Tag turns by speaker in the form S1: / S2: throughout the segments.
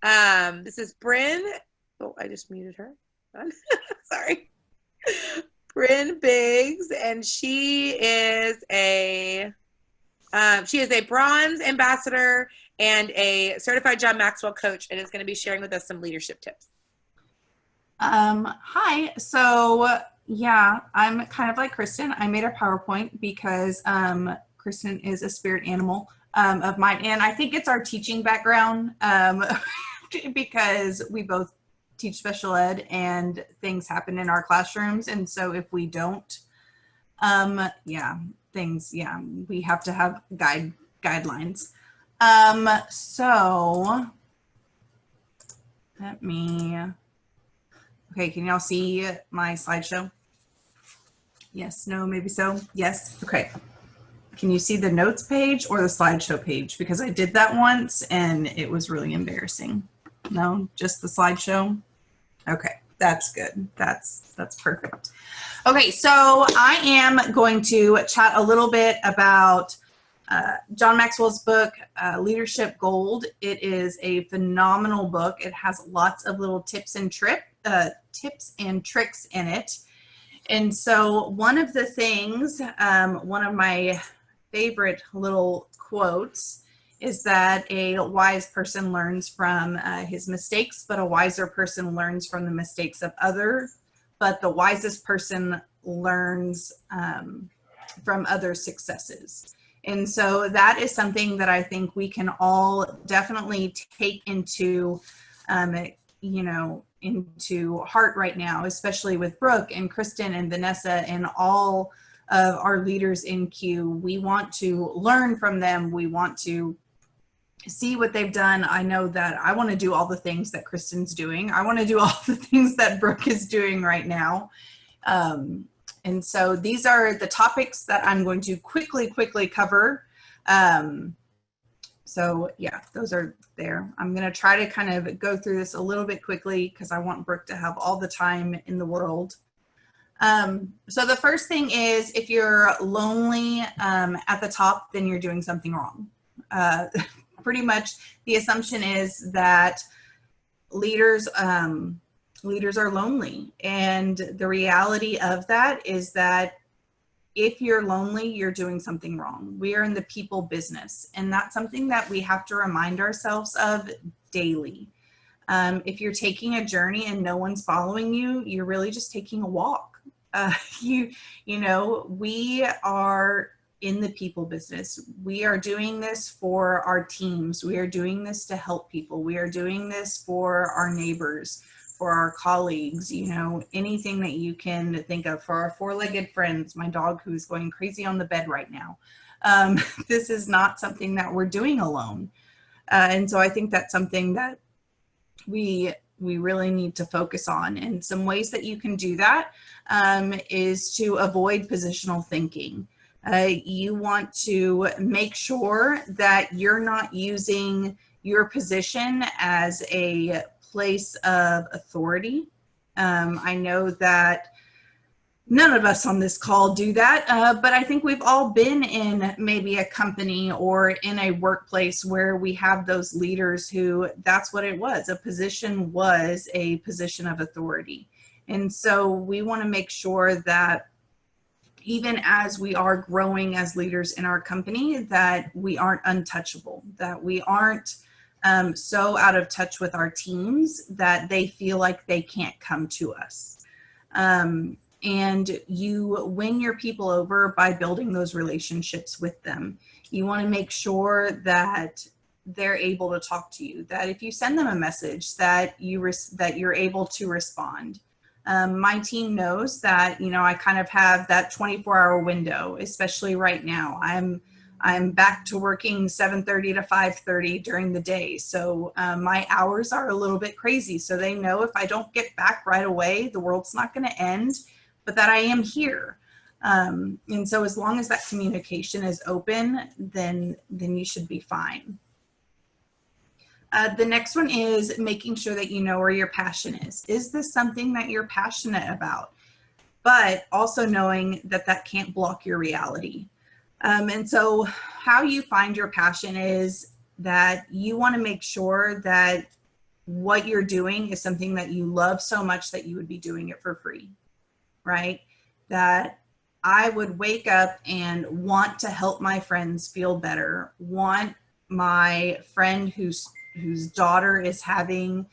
S1: This is Brynn. Oh, I just muted her. Sorry. Brynn Biggs, and she is a bronze ambassador and a certified John Maxwell coach, and is going to be sharing with us some leadership tips.
S2: Hi. So yeah, I'm kind of like Kristen. I made a PowerPoint because Kristen is a spirit animal of mine, and I think it's our teaching background because we both teach special ed and things happen in our classrooms, and so if we don't, we have to have guidelines. So let me. Okay, can y'all see my slideshow? Yes, no, maybe so. Yes, okay. Can you see the notes page or the slideshow page? Because I did that once and it was really embarrassing. No, just the slideshow? Okay, that's good. That's perfect. Okay, so I am going to chat a little bit about John Maxwell's book, Leadership Gold. It is a phenomenal book. It has lots of little tips and tricks in it. And so one of the things, one of my favorite little quotes is that a wise person learns from his mistakes, but a wiser person learns from the mistakes of others. But the wisest person learns from other successes. And so that is something that I think we can all definitely take into, into heart right now, especially with Brooke and Kristen and Vanessa and all of our leaders in Q. We want to learn from them. We want to see what they've done. I know that I want to do all the things that Kristen's doing. I want to do all the things that Brooke is doing right now. And so these are the topics that I'm going to quickly cover. So yeah, those are there. I'm going to try to kind of go through this a little bit quickly because I want Brooke to have all the time in the world. So the first thing is, if you're lonely at the top, then you're doing something wrong. Pretty much the assumption is that leaders are lonely. And the reality of that is that if you're lonely, you're doing something wrong. We are in the people business, and that's something that we have to remind ourselves of daily. If you're taking a journey and no one's following you, you're really just taking a walk. We are in the people business. We are doing this for our teams. We are doing this to help people. We are doing this for our neighbors, for our colleagues, anything that you can think of, for our four-legged friends, my dog who's going crazy on the bed right now. This is not something that we're doing alone. And so I think that's something that we really need to focus on. And some ways that you can do that is to avoid positional thinking. You want to make sure that you're not using your position as a place of authority. I know that none of us on this call do that, but I think we've all been in maybe a company or in a workplace where we have those leaders who, that's what it was. A position was a position of authority. And so we want to make sure that even as we are growing as leaders in our company, that we aren't untouchable, that we aren't so out of touch with our teams that they feel like they can't come to us. And you win your people over by building those relationships with them. You want to make sure that they're able to talk to you, that if you send them a message that you're able to respond. My team knows that, I kind of have that 24-hour window, especially right now. I'm back to working 7:30 to 5:30 during the day. So my hours are a little bit crazy. So they know if I don't get back right away, the world's not going to end, but that I am here. And so as long as that communication is open, then you should be fine. The next one is making sure that you know where your passion is. Is this something that you're passionate about? But also knowing that that can't block your reality. And so how you find your passion is that you want to make sure that what you're doing is something that you love so much that you would be doing it for free, right? That I would wake up and want to help my friends feel better, want my friend whose daughter is having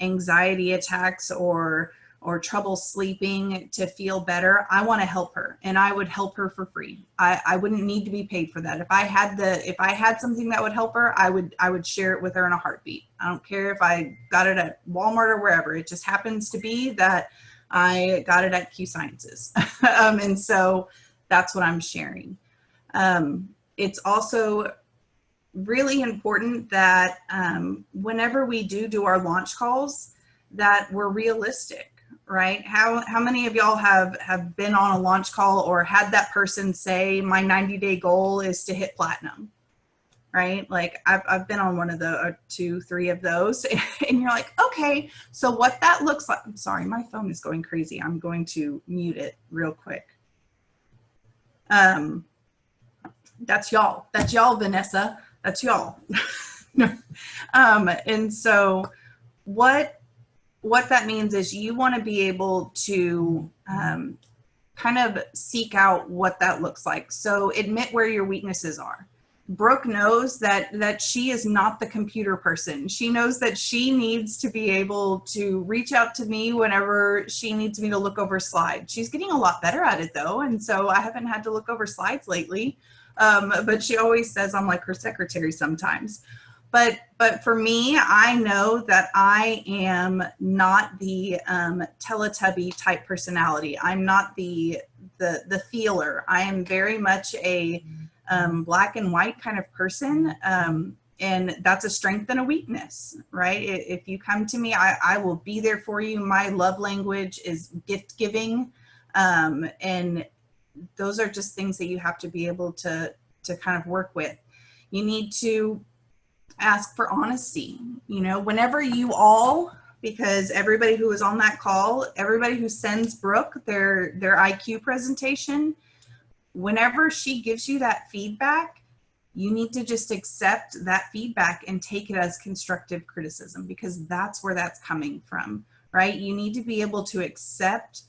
S2: anxiety attacks or trouble sleeping to feel better. I want to help her, and I would help her for free. I wouldn't need to be paid for that. If I had something that would help her, I would share it with her in a heartbeat. I don't care if I got it at Walmart or wherever. It just happens to be that I got it at Q Sciences. And so that's what I'm sharing. It's also really important that whenever we do our launch calls, that we're realistic, right? How many of y'all have been on a launch call or had that person say, my 90-day goal is to hit platinum, right? Like I've been on one of the 2, 3 of those, and you're like, okay, so what that looks like. I'm sorry, my phone is going crazy. I'm going to mute it real quick. That's y'all. That's y'all, Vanessa. That's y'all. And so what that means is you want to be able to kind of seek out what that looks like. So admit where your weaknesses are. Brooke knows that she is not the computer person. She knows that she needs to be able to reach out to me whenever she needs me to look over slides. She's getting a lot better at it though, and so I haven't had to look over slides lately. But she always says I'm like her secretary sometimes. But for me, I know that I am not the Teletubby type personality. I'm not the feeler. I am very much a black and white kind of person. And that's a strength and a weakness, right? If you come to me, I will be there for you. My love language is gift giving. And those are just things that you have to be able to kind of work with. You need to ask for honesty. You know, whenever you all, because everybody who is on that call, everybody who sends Brooke their IQ presentation, whenever she gives you that feedback, you need to just accept that feedback and take it as constructive criticism, because that's where that's coming from, right? You need to be able to accept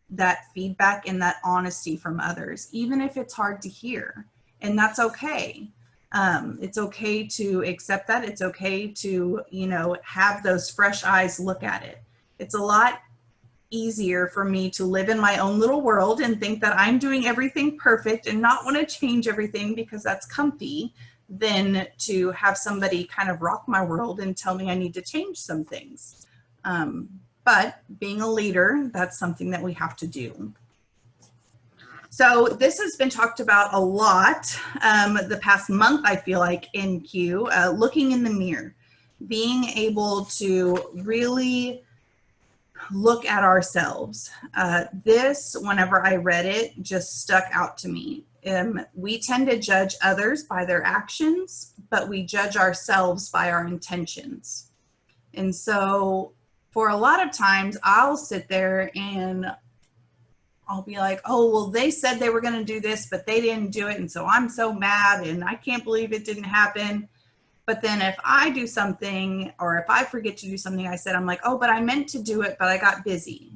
S2: that feedback and that honesty from others, even if it's hard to hear. And that's okay. It's okay to accept that. It's okay to, you know, have those fresh eyes look at it. It's a lot easier for me to live in my own little world and think that I'm doing everything perfect and not want to change everything because that's comfy, than to have somebody kind of rock my world and tell me I need to change some things. But being a leader, that's something that we have to do. So this has been talked about a lot the past month, I feel like, in Q, looking in the mirror, being able to really look at ourselves. This, whenever I read it, just stuck out to me. We tend to judge others by their actions, but we judge ourselves by our intentions. And so for a lot of times I'll sit there and I'll be like, oh, well, they said they were going to do this, but they didn't do it. And so I'm so mad and I can't believe it didn't happen. But then if I do something, or if I forget to do something I said, I'm like, oh, but I meant to do it, but I got busy.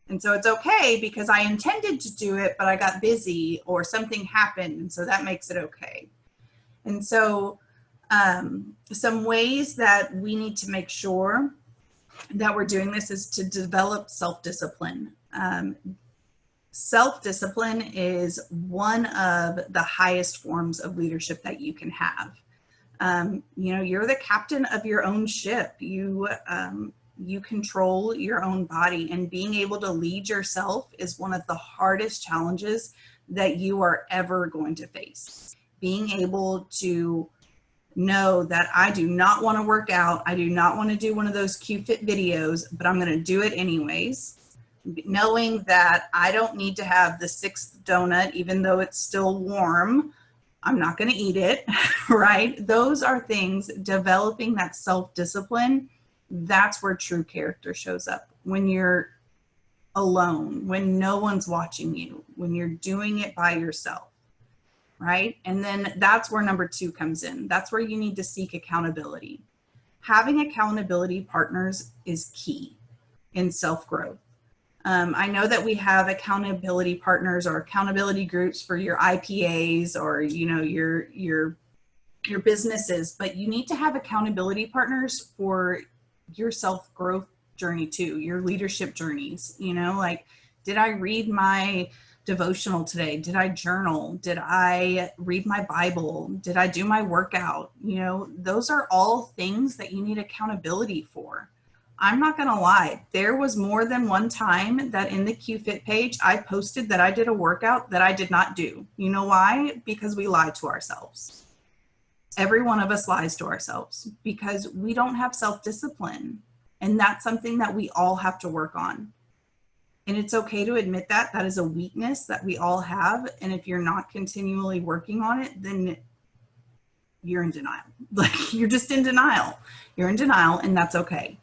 S2: And so it's okay because I intended to do it, but I got busy or something happened. And so that makes it okay. And so some ways that we need to make sure that we're doing this is to develop self-discipline. Self-discipline is one of the highest forms of leadership that you can have. You know, you're the captain of your own ship. You control your own body, and being able to lead yourself is one of the hardest challenges that you are ever going to face. Being able to know that I do not want to work out, I do not want to do one of those Q-Fit videos, but I'm going to do it anyways. Knowing that I don't need to have the 6th donut, even though it's still warm, I'm not going to eat it, right? Those are things, developing that self-discipline, that's where true character shows up. When you're alone, when no one's watching you, when you're doing it by yourself, right? And then that's where number 2 comes in. That's where you need to seek accountability. Having accountability partners is key in self-growth. I know that we have accountability partners or accountability groups for your IPAs or, you know, your businesses, but you need to have accountability partners for your self-growth journey too, your leadership journeys. You know, like, did I read my devotional today? Did I journal? Did I read my Bible? Did I do my workout? You know, those are all things that you need accountability for. I'm not going to lie. There was more than one time that in the QFit page, I posted that I did a workout that I did not do. You know why? Because we lie to ourselves. Every one of us lies to ourselves because we don't have self-discipline. And that's something that we all have to work on. And it's okay to admit that that is a weakness that we all have. And if you're not continually working on it, then you're in denial. Like, you're just in denial. You're in denial, and that's okay.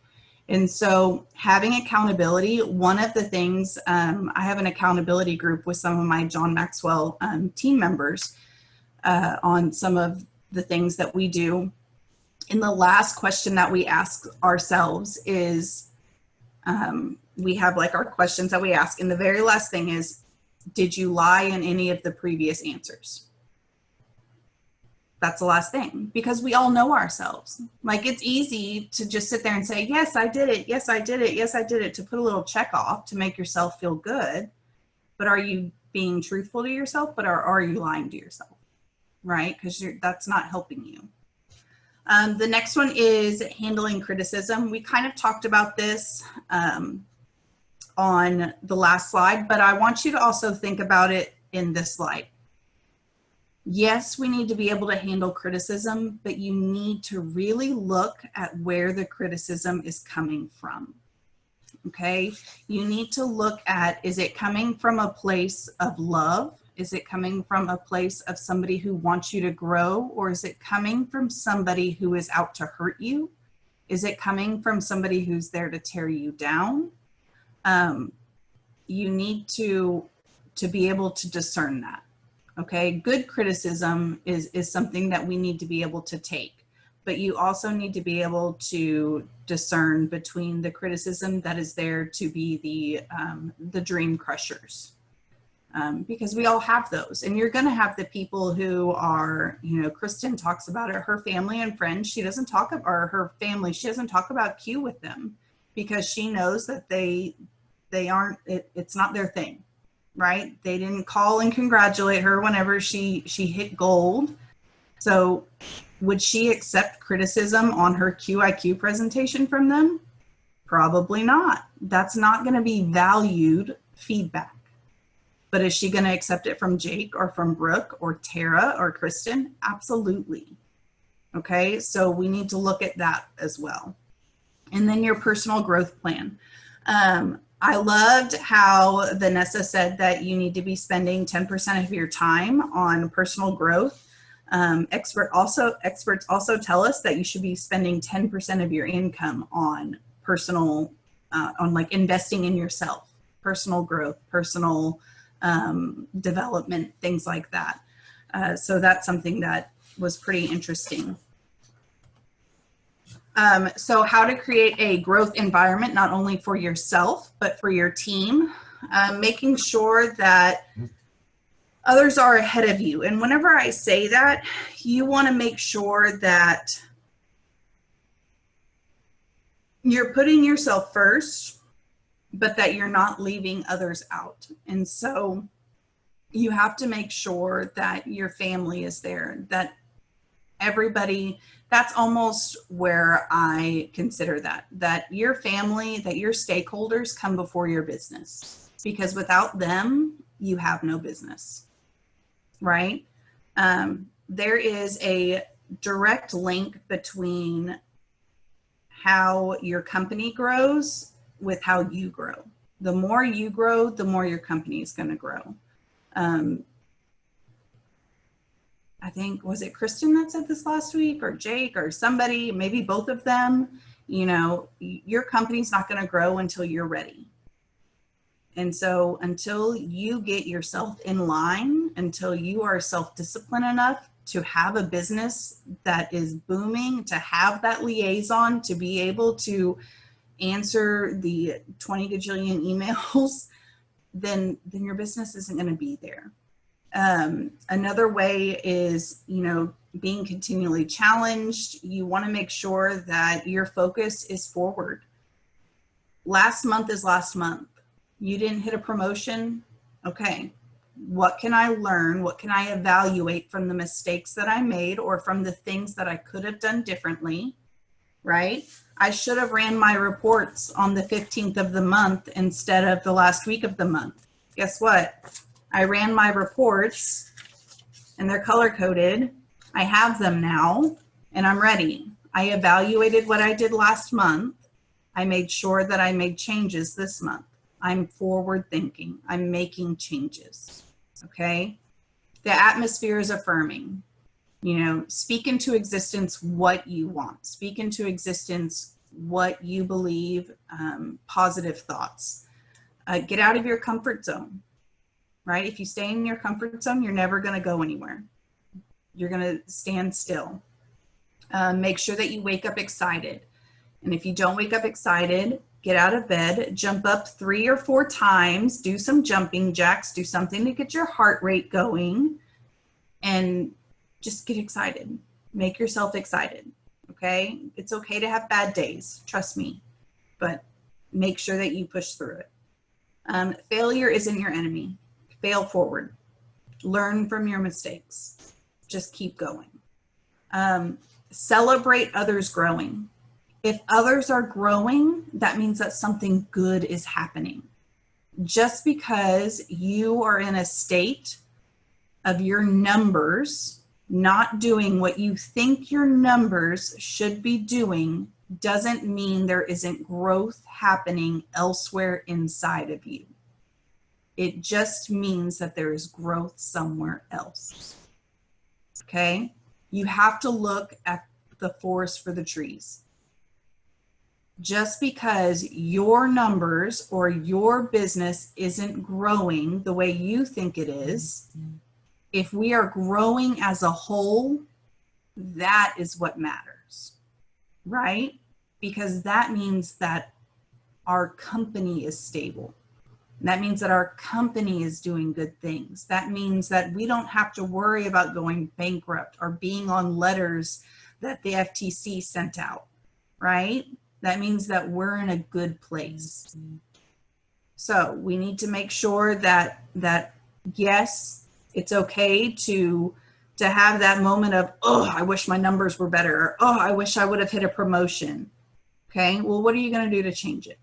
S2: And so having accountability, one of the things, I have an accountability group with some of my John Maxwell team members on some of the things that we do. And the last question that we ask ourselves is, we have like our questions that we ask. And the very last thing is, did you lie in any of the previous answers? That's the last thing, because we all know ourselves. Like, it's easy to just sit there and say, yes, I did it. Yes, I did it. Yes, I did it, to put a little check off to make yourself feel good. But are you being truthful to yourself? But are you lying to yourself? Right? Because that's not helping you. The next one is handling criticism. We kind of talked about this on the last slide, but I want you to also think about it in this slide. Yes, we need to be able to handle criticism, but you need to really look at where the criticism is coming from. Okay? You need to look at, is it coming from a place of love? Is it coming from a place of somebody who wants you to grow? Or is it coming from somebody who is out to hurt you? Is it coming from somebody who's there to tear you down? You need to be able to discern that. Okay, good criticism is something that we need to be able to take, but you also need to be able to discern between the criticism that is there to be the dream crushers, because we all have those. And you're going to have the people who are, you know, Kristen talks about it, her family and friends. She doesn't talk about, or her family, she doesn't talk about Q with them because she knows that they aren't. It's not their thing. Right? They didn't call and congratulate her whenever she hit gold. So would she accept criticism on her QIQ presentation from them? Probably not. That's not going to be valued feedback. But is she going to accept it from Jake or from Brooke or Tara or Kristen? Absolutely. Okay, so we need to look at that as well. And then your personal growth plan. I loved how Vanessa said that you need to be spending 10% of your time on personal growth. Experts also tell us that you should be spending 10% of your income on personal, on like investing in yourself, personal growth, personal development, things like that. So that's something that was pretty interesting. So how to create a growth environment, not only for yourself, but for your team, making sure that others are ahead of you. And whenever I say that, you want to make sure that you're putting yourself first, but that you're not leaving others out. And so you have to make sure that your family is there, that everybody, that's almost where I consider that your family, that your stakeholders come before your business, because without them, you have no business, right? There is a direct link between how your company grows with how you grow. The more you grow, the more your company is going to grow. I think, was it Kristen that said this last week, or Jake, or somebody, maybe both of them? You know, your company's not going to grow until you're ready. And so until you get yourself in line, until you are self-disciplined enough to have a business that is booming, to have that liaison, to be able to answer the 20 gajillion emails, then your business isn't going to be there. Another way is, being continually challenged. You want to make sure that your focus is forward. Last month is last month. You didn't hit a promotion. Okay. What can I learn? What can I evaluate from the mistakes that I made or from the things that I could have done differently, right? I should have ran my reports on the 15th of the month instead of the last week of the month. Guess what? I ran my reports and they're color coded. I have them now and I'm ready. I evaluated what I did last month. I made sure that I made changes this month. I'm forward thinking. I'm making changes. Okay. The atmosphere is affirming. Speak into existence what you want. Speak into existence what you believe, positive thoughts. Get out of your comfort zone, right? If you stay in your comfort zone, you're never going to go anywhere. You're going to stand still. Make sure that you wake up excited. And if you don't wake up excited, get out of bed, jump up 3 or 4 times, do some jumping jacks, do something to get your heart rate going, and just get excited. Make yourself excited, okay? It's okay to have bad days, trust me, but make sure that you push through it. Failure isn't your enemy. Fail forward. Learn from your mistakes. Just keep going. Celebrate others growing. If others are growing, that means that something good is happening. Just because you are in a state of your numbers not doing what you think your numbers should be doing doesn't mean there isn't growth happening elsewhere inside of you. It just means that there is growth somewhere else. Okay? You have to look at the forest for the trees. Just because your numbers or your business isn't growing the way you think it is, if we are growing as a whole, that is what matters, right? Because that means that our company is stable. That means that our company is doing good things. That means that we don't have to worry about going bankrupt or being on letters that the FTC sent out, right? That means that we're in a good place. So we need to make sure that yes, it's okay to have that moment of, oh, I wish my numbers were better. Or, oh, I wish I would have hit a promotion. Okay, well, what are you going to do to change it?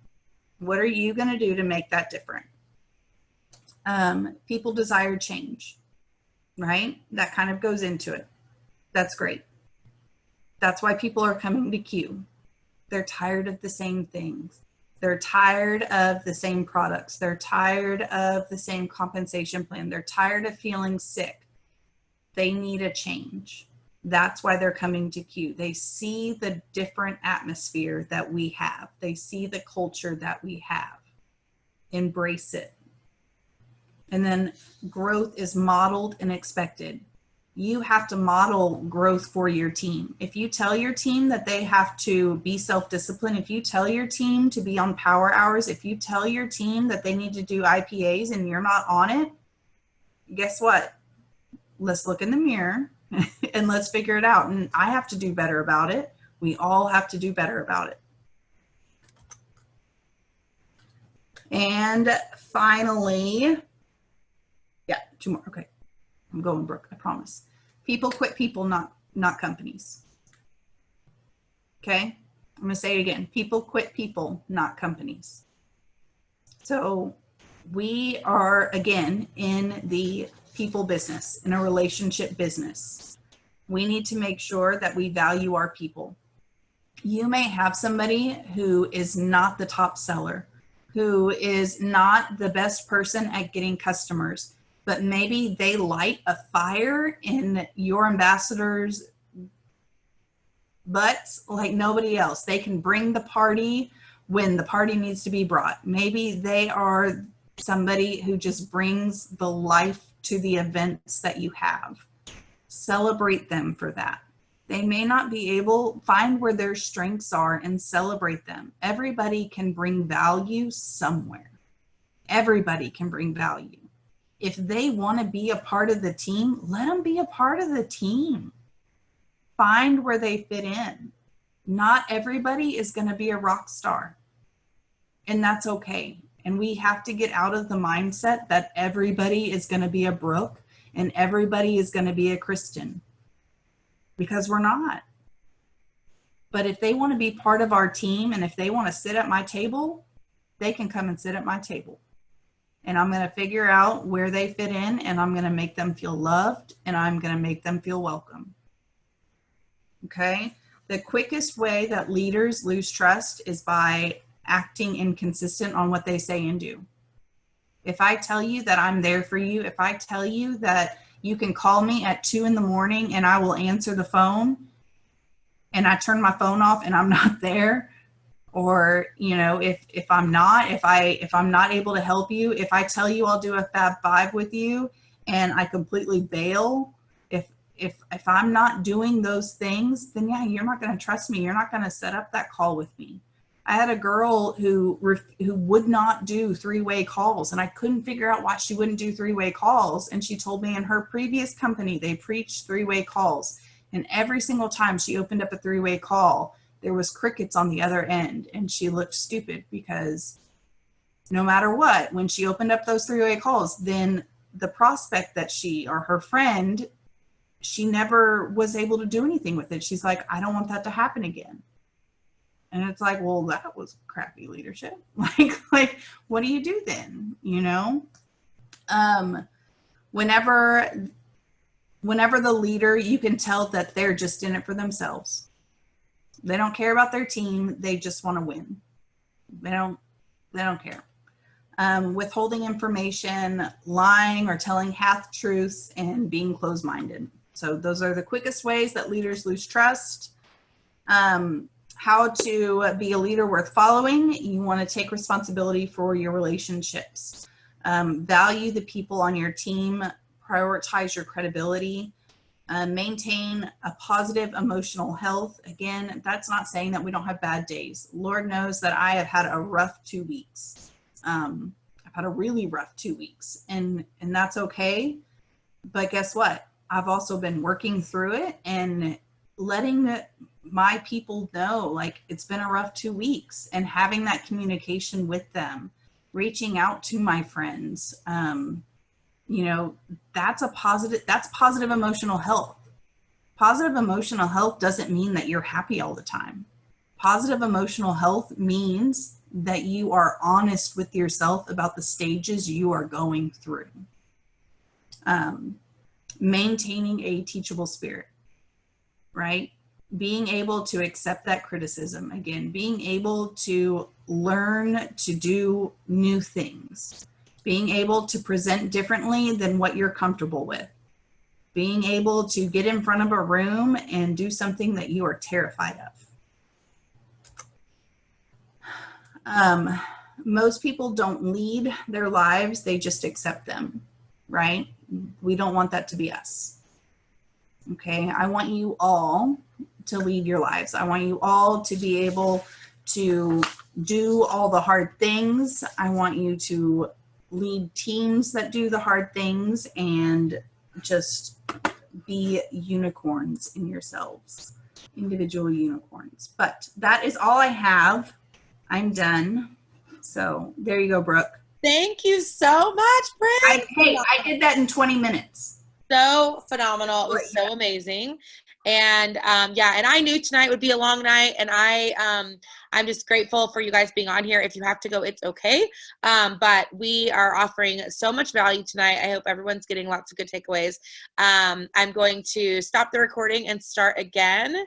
S2: What are you going to do to make that different? People desire change, right? That kind of goes into it. That's great. That's why people are coming to Q. They're tired of the same things. They're tired of the same products. They're tired of the same compensation plan. They're tired of feeling sick. They need a change. That's why they're coming to Q. They see the different atmosphere that we have. They see the culture that we have. Embrace it. And then growth is modeled and expected. You have to model growth for your team. If you tell your team that they have to be self-disciplined, if you tell your team to be on power hours, if you tell your team that they need to do IPAs and you're not on it, guess what? Let's look in the mirror and let's figure it out. And I have to do better about it. We all have to do better about it. And finally, yeah, 2 more. Okay. I'm going, Brooke, I promise. People quit people, not companies. Okay? I'm going to say it again. People quit people, not companies. So we are, again, in the people business, in a relationship business. We need to make sure that we value our people. You may have somebody who is not the top seller, who is not the best person at getting customers, but maybe they light a fire in your ambassadors' butts like nobody else. They can bring the party when the party needs to be brought. Maybe they are somebody who just brings the life to the events that you have. Celebrate them for that. They may not be able, find where their strengths are and celebrate them. Everybody can bring value somewhere. Everybody can bring value. If they want to be a part of the team, let them be a part of the team. Find where they fit in. Not everybody is going to be a rock star, and that's okay. And we have to get out of the mindset that everybody is going to be a Brooke and everybody is going to be a Kristen, because we're not. But if they want to be part of our team and if they want to sit at my table, they can come and sit at my table. And I'm going to figure out where they fit in, and I'm going to make them feel loved, and I'm going to make them feel welcome. Okay? The quickest way that leaders lose trust is by acting inconsistent on what they say and do. If I tell you that I'm there for you, if I tell you that you can call me at 2 a.m. and I will answer the phone, and I turn my phone off and I'm not there, or, you know, if I'm not able to help you, if I tell you I'll do a Fab Five with you and I completely bail, if I'm not doing those things, then yeah, you're not going to trust me. You're not going to set up that call with me. I had a girl who would not do three-way calls, and I couldn't figure out why she wouldn't do three-way calls. And she told me in her previous company, they preached three-way calls. And every single time she opened up a three-way call, there was crickets on the other end, and she looked stupid, because no matter what, when she opened up those three-way calls, then the prospect that she, or her friend, she never was able to do anything with it. She's like, I don't want that to happen again. And it's like, well, that was crappy leadership. Like, what do you do then? You know, whenever the leader, you can tell that they're just in it for themselves. They don't care about their team. They just want to win. They don't care. Withholding information, lying or telling half truths, and being closed-minded. So those are the quickest ways that leaders lose trust. How to be a leader worth following. You want to take responsibility for your relationships. Value the people on your team. Prioritize your credibility. Maintain a positive emotional health. Again, that's not saying that we don't have bad days. Lord knows that I have had a rough 2 weeks. I've had a really rough 2 weeks, and that's okay. But guess what? I've also been working through it and letting my people know, like, it's been a rough 2 weeks, and having that communication with them, reaching out to my friends. You know, that's positive emotional health. Positive emotional health doesn't mean that you're happy all the time. Positive emotional health means that you are honest with yourself about the stages you are going through. Maintaining a teachable spirit, right? Being able to accept that criticism, again, being able to learn to do new things, being able to present differently than what you're comfortable with, being able to get in front of a room and do something that you are terrified of. Most people don't lead their lives, they just accept them, right? We don't want that to be us. Okay, I want you all to lead your lives. I want you all to be able to do all the hard things. I want you to lead teams that do the hard things, and just be unicorns in yourselves, individual unicorns. But that is all I have. I'm done. So there you go, Brooke.
S1: Thank you so much, Brynn.
S2: I did that in 20 minutes.
S1: So phenomenal. It was so amazing. And yeah, and I knew tonight would be a long night, and I'm just grateful for you guys being on here. If you have to go, it's okay. But we are offering so much value tonight. I hope everyone's getting lots of good takeaways. I'm going to stop the recording and start again.